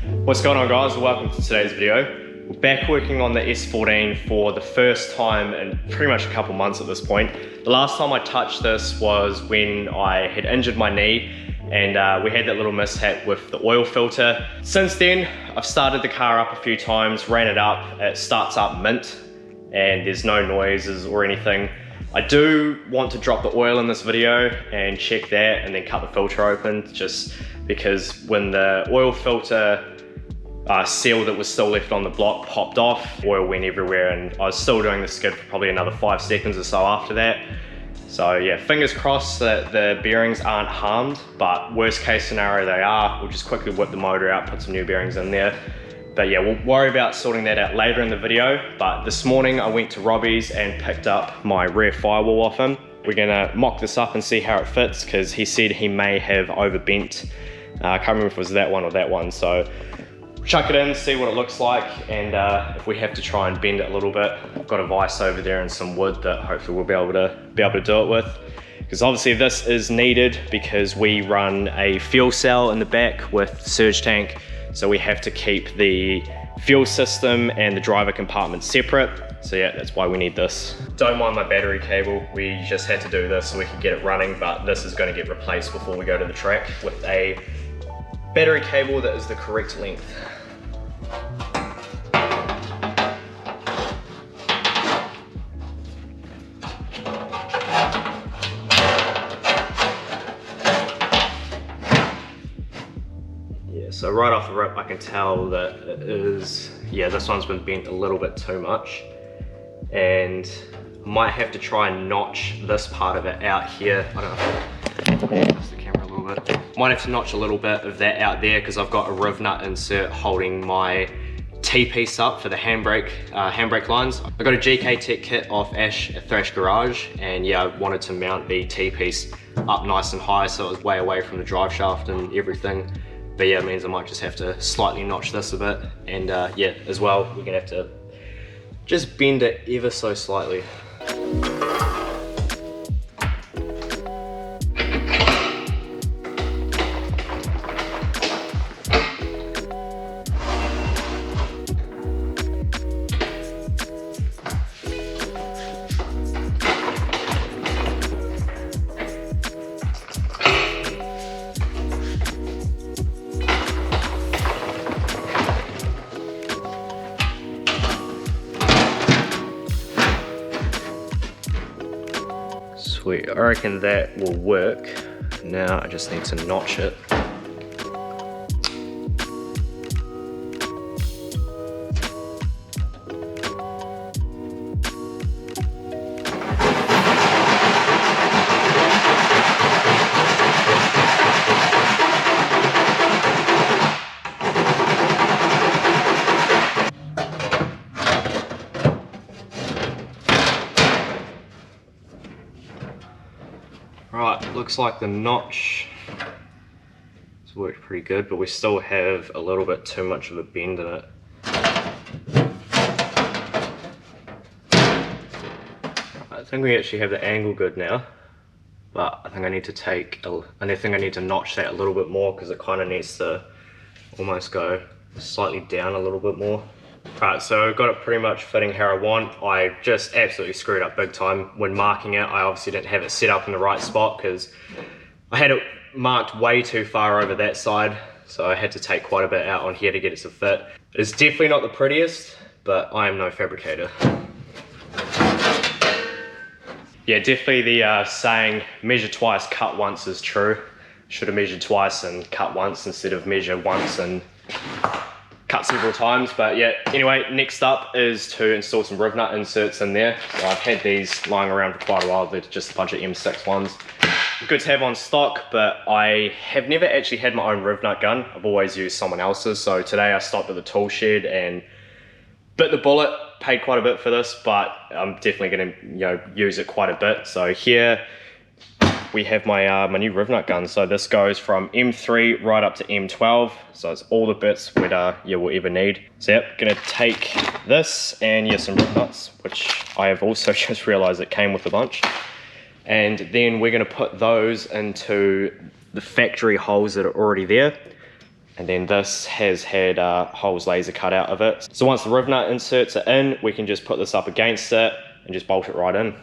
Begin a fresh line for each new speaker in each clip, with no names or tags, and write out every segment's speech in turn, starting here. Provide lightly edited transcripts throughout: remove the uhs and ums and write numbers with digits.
What's going on, guys? Welcome to today's video. We're back working on the S14 for the first time in pretty much a couple months at this point. The last time I touched this was when I had injured my knee and we had that little mishap with the oil filter. Since then, I've started the car up a few times, ran it up, it starts up mint and there's no noises or anything. I do want to drop the oil in this video and check that and then cut the filter open, just because when the oil filter seal that was still left on the block popped off, oil went everywhere, and I was still doing the skid for probably another 5 seconds or so after that. So yeah, fingers crossed that the bearings aren't harmed, but worst case scenario they are. We'll just quickly whip the motor out, put some new bearings in there. But yeah, we'll worry about sorting that out later in the video. But this morning I went to Robbie's and picked up my rear firewall off him. We're gonna mock this up and see how it fits, because he said he may have overbent. I can't remember if it was that one or that one. So chuck it in, see what it looks like, and if we have to try and bend it a little bit, I've got a vise over there and some wood that hopefully we'll be able to do it with. Because obviously this is needed because we run a fuel cell in the back with surge tank, so we have to keep the fuel system and the driver compartment separate. So yeah, that's why we need this. Don't mind my battery cable, we just had to do this so we could get it running, but this is going to get replaced before we go to the track with a battery cable that is the correct length. So right off the rip I can tell that it is, yeah, this one's been bent a little bit too much, and I might have to try and notch this part of it out here. I don't know, adjust the camera a little bit. Might have to notch a little bit of that out there because I've got a riv nut insert holding my T-piece up for the handbrake lines. I got a GK Tech kit off Ash at Thrash Garage, and yeah, I wanted to mount the T-piece up nice and high so it was way away from the drive shaft and everything. But yeah, it means I might just have to slightly notch this a bit, and yeah, as well, we're gonna have to just bend it ever so slightly. Sweet, I reckon that will work. Now I just need to notch it. Right, looks like the notch has worked pretty good, but we still have a little bit too much of a bend in it. I think we actually have the angle good now, but I think I need to notch that a little bit more because it kind of needs to almost go slightly down a little bit more. Right, so I've got it pretty much fitting how I want. I just absolutely screwed up big time when marking it. I obviously didn't have it set up in the right spot because I had it marked way too far over that side, so I had to take quite a bit out on here to get it to fit. It's definitely not the prettiest, but I am no fabricator. Yeah, definitely the saying measure twice, cut once is true. Should have measured twice and cut once instead of measure once and cut several times. But yeah, anyway, next up is to install some riv nut inserts in there. So I've had these lying around for quite a while. They're just a bunch of M6 ones. Good to have on stock, but I have never actually had my own riv nut gun. I've always used someone else's. So today I stopped at the tool shed and bit the bullet, paid quite a bit for this, but I'm definitely gonna use it quite a bit. So here we have my my new riv nut gun. So this goes from M3 right up to M12. So it's all the bits that you will ever need. So yep, gonna take this and some riv nuts, which I have also just realized it came with a bunch. And then we're gonna put those into the factory holes that are already there. And then this has had holes laser cut out of it. So once the riv nut inserts are in, we can just put this up against it and just bolt it right in.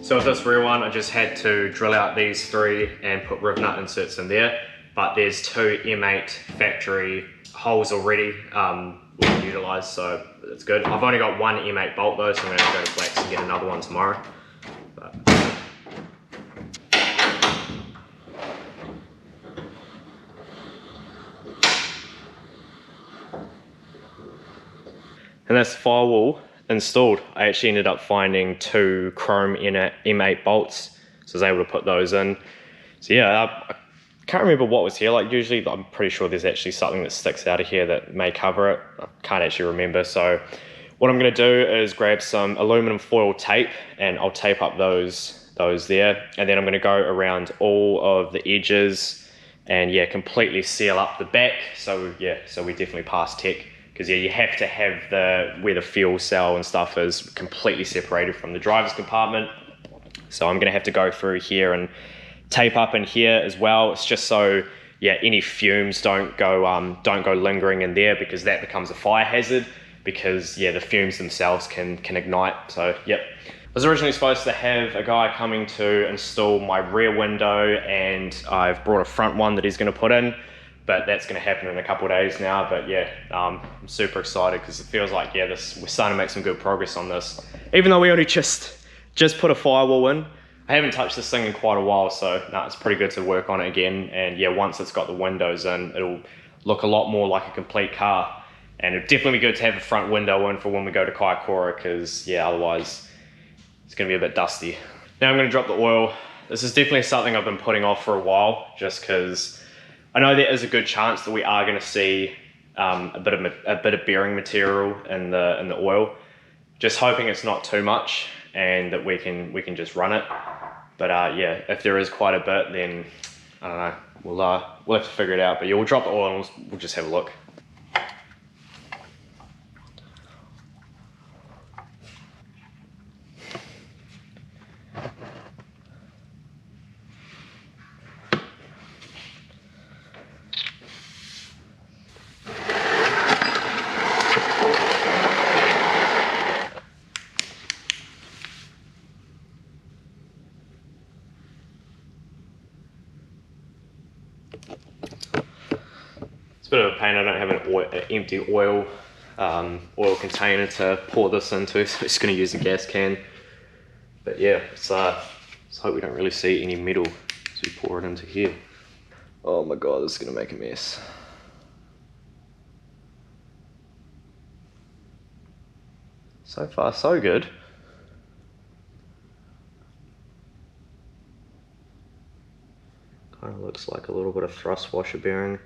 So with this rear one, I just had to drill out these 3 and put riv nut inserts in there, but there's 2 M8 factory holes already we can utilise, so it's good. I've only got 1 M8 bolt though, so I'm gonna have to go to Flex and get another one tomorrow. And that's the firewall installed. I actually ended up finding 2 chrome M8 bolts, so I was able to put those in. So yeah, I can't remember what was here. Like usually I'm pretty sure there's actually something that sticks out of here that may cover it. I can't actually remember. So what I'm gonna do is grab some aluminum foil tape and I'll tape up those there. And then I'm gonna go around all of the edges and yeah, completely seal up the back. So yeah, so we definitely pass tech. Because yeah, you have to have where the fuel cell and stuff is completely separated from the driver's compartment. So I'm gonna have to go through here and tape up in here as well. It's just so yeah, any fumes don't go lingering in there, because that becomes a fire hazard, because yeah, the fumes themselves can ignite. So yep. I was originally supposed to have a guy coming to install my rear window, and I've brought a front one that he's gonna put in. But that's going to happen in a couple of days now. But yeah, I'm super excited because it feels like yeah, we're starting to make some good progress on this. Even though we only just put a firewall in, I haven't touched this thing in quite a while, so no, it's pretty good to work on it again. And yeah, once it's got the windows in, it'll look a lot more like a complete car. And it'd definitely be good to have a front window in for when we go to Kaikoura, because yeah, otherwise it's going to be a bit dusty. Now I'm going to drop the oil. This is definitely something I've been putting off for a while, just because I know there is a good chance that we are going to see a bit of bearing material in the oil. Just hoping it's not too much and that we can just run it. But yeah, if there is quite a bit, then I don't know. We'll have to figure it out. But yeah, we'll drop the oil and we'll just have a look. It's a bit of a pain. I don't have an empty oil container to pour this into, so I'm just going to use a gas can. But yeah, let's hope we don't really see any metal as we pour it into here. Oh my god, this is going to make a mess. So far, so good. Kind of looks like a little bit of thrust washer bearing.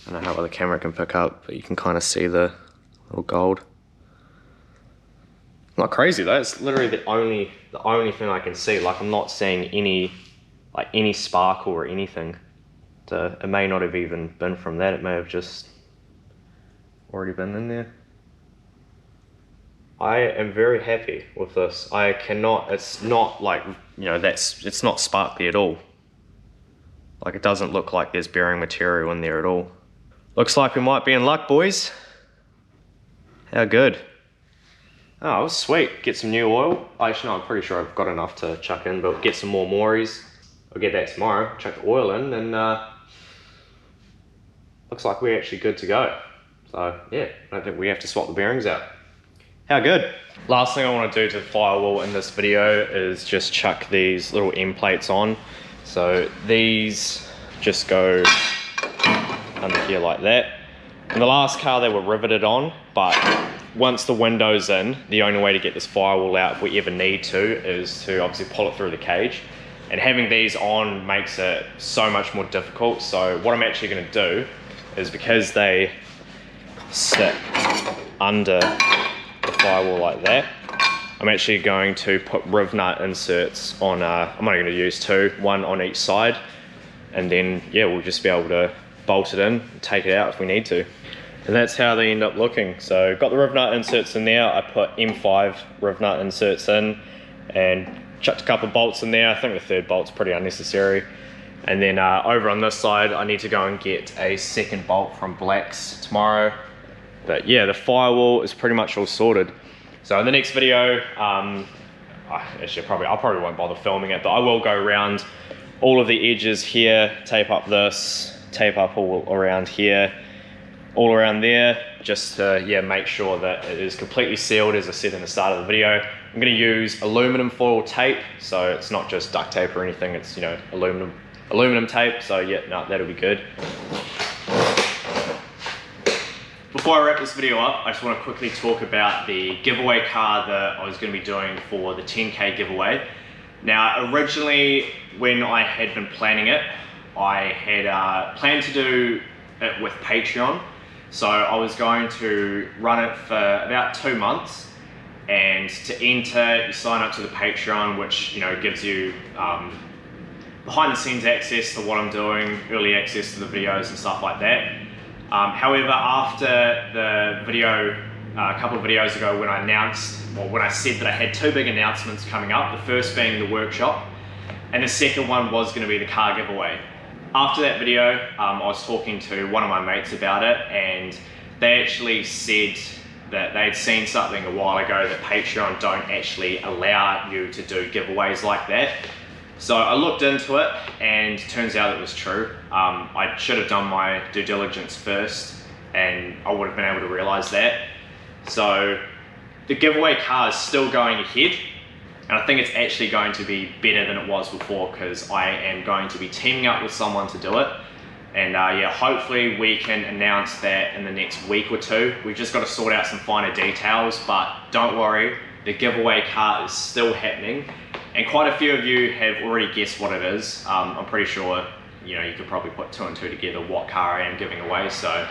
I don't know how well the camera can pick up, but you can kind of see the little gold. not crazy though. It's literally the only thing I can see. Like I'm not seeing any sparkle or anything. So it may not have even been from that. It may have just already been in there. I am very happy with this. I cannot, it's not like, you know, it's not sparkly at all. Like it doesn't look like there's bearing material in there at all. Looks like we might be in luck, boys. How good. Oh, sweet. Get some new oil. Actually, no, I'm pretty sure I've got enough to chuck in, but get some more Moris. I'll get that tomorrow, chuck the oil in, and looks like we're actually good to go. So yeah, I don't think we have to swap the bearings out. How good. Last thing I want to do to the firewall in this video is just chuck these little end plates on. So these just go under here like that. In the last car they were riveted on, but once the window's in, the only way to get this firewall out if we ever need to is to obviously pull it through the cage. And having these on makes it so much more difficult. So what I'm actually going to do is, because they sit under the firewall like that, I'm actually going to put riv nut inserts on, I'm only going to use two, one on each side, and then yeah, we'll just be able to bolt it in and take it out if we need to. And that's how they end up looking. So got the riv nut inserts in there. I put M5 riv nut inserts in and chucked a couple of bolts in there. I think the third bolt's pretty unnecessary. And then over on this side, I need to go and get a second bolt from Blacks tomorrow. But yeah, the firewall is pretty much all sorted. So in the next video, actually I probably won't bother filming it, but I will go around all of the edges here, tape up this, tape up all around here, all around there, just to yeah, make sure that it is completely sealed, as I said in the start of the video. I'm going to use aluminum foil tape, so it's not just duct tape or anything, it's, you know, aluminum tape, so yeah, no, that'll be good. Before I wrap this video up, I just want to quickly talk about the giveaway car that I was going to be doing for the 10K giveaway. Now, originally, when I had been planning it, I had planned to do it with Patreon. So I was going to run it for about 2 months, and to enter, you sign up to the Patreon, which, you know, gives you behind the scenes access to what I'm doing, early access to the videos and stuff like that. However, after the video, a couple of videos ago, when I announced, or when I said that I had two big announcements coming up, the first being the workshop, and the second one was going to be the car giveaway. After that video, I was talking to one of my mates about it, and they actually said that they'd seen something a while ago that Patreon don't actually allow you to do giveaways like that. So I looked into it, and it turns out it was true. I should have done my due diligence first, and I would have been able to realize that. So the giveaway car is still going ahead, and I think it's actually going to be better than it was before, because I am going to be teaming up with someone to do it. And yeah, hopefully we can announce that in the next week or two. We've just got to sort out some finer details, but don't worry, the giveaway car is still happening. And quite a few of you have already guessed what it is. I'm pretty sure, you know, you could probably put two and two together what car I am giving away. So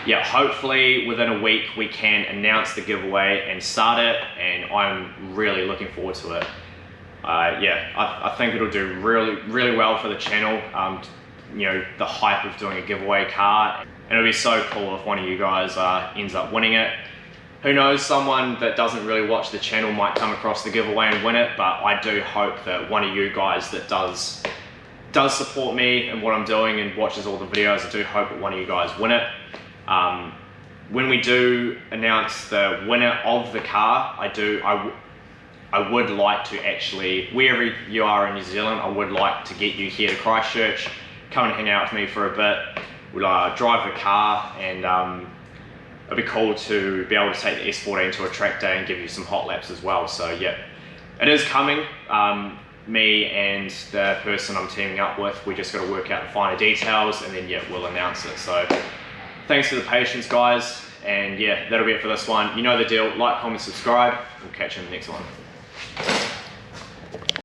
yeah, hopefully within a week we can announce the giveaway and start it, and I'm really looking forward to it. Yeah, I think it'll do really well for the channel. You know, the hype of doing a giveaway car, and it'll be so cool if one of you guys ends up winning it. Who knows, someone that doesn't really watch the channel might come across the giveaway and win it, but I do hope that one of you guys that does support me and what I'm doing and watches all the videos, I do hope that one of you guys win it. When we do announce the winner of the car, I would like to actually, wherever you are in New Zealand, I would like to get you here to Christchurch, come and hang out with me for a bit. We'll drive the car, and it'd be cool to be able to take the S14 to a track day and give you some hot laps as well. So yeah, it is coming. Me and the person I'm teaming up with, we just got to work out the finer details, and then yeah, we'll announce it. So thanks for the patience, guys, and yeah, that'll be it for this one. You know the deal, like, comment, subscribe. We'll catch you in the next one.